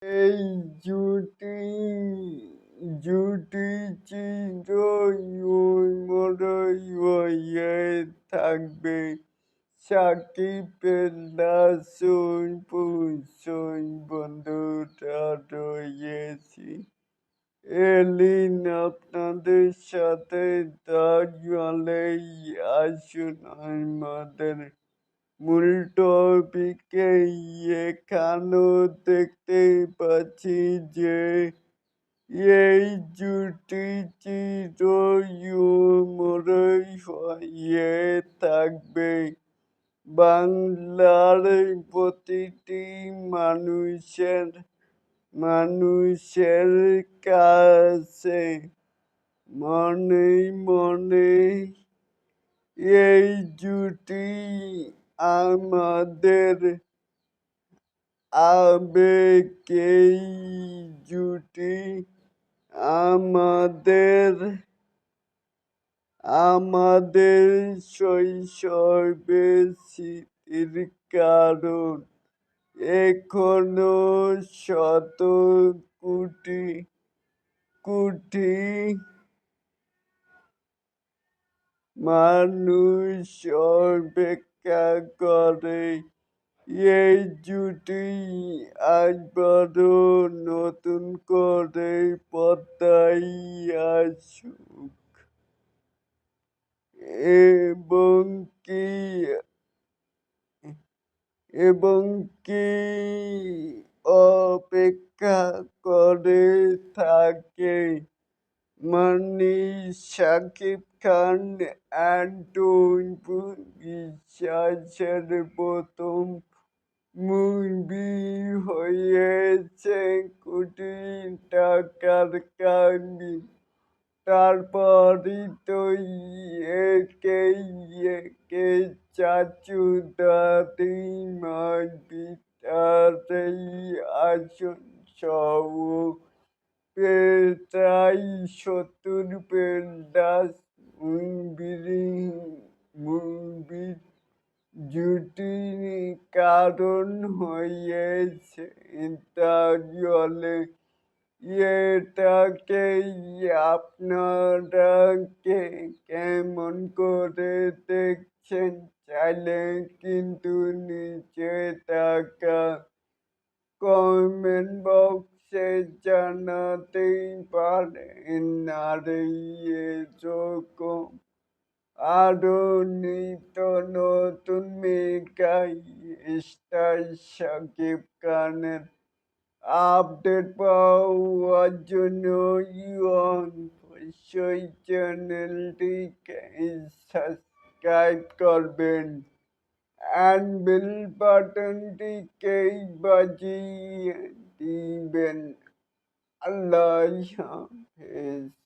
এই জুটি জুটি চিরময় হয়ে থাকবে। সাকিবের নাসুন পুষুন বন্ধুরা রয়েছি। এলিন আপনাদের সাথে তাহলেই আসুন আমাদের মূল টপিকে। এখানেও দেখতে পাচ্ছি যে এই জুটি চিরময় হয়ে থাকবে। বাংলার প্রতিটি মানুষের কাছে মনে মনে এই জুটি আমাদের আবেগ। এই জুটি আমাদের আমাদের শৈশবের স্মৃতির কারণ। এখনো শত কোটি কোটি মানুষ অপেক্ষা করে এই জুটি আবারও নতুন করে পর্দায় আসুক এবং কি এবং কি অপেক্ষা করে থাকে মানে শাকিব খান বিশ্বাসের প্রথম মুভি হয়েছে কোটি টাকার কাহিনী। তারপরই তো একে একে চাচু দাদি মার ভিতরেই আসন সহ প্রায় 70+ মুভির জুটির কারণ হয়েছে। তাহলে এটাকে আপনারা কেমন করে দেখছেন? চাইলে কিন্তু নিচে থাকা কমেন্ট বক্সে জানাতেই পারেন। আর এরকম আরো নিত্য নতুন মেগা স্টার শাকিব খানের আপডেট পাওয়ার জন্য অবশ্যই চ্যানেলটিকে সাবস্ক্রাইব করবেন and bell বাটনটিকে বাজিয়ে দিবেন। আল্লাহ হাফেজ।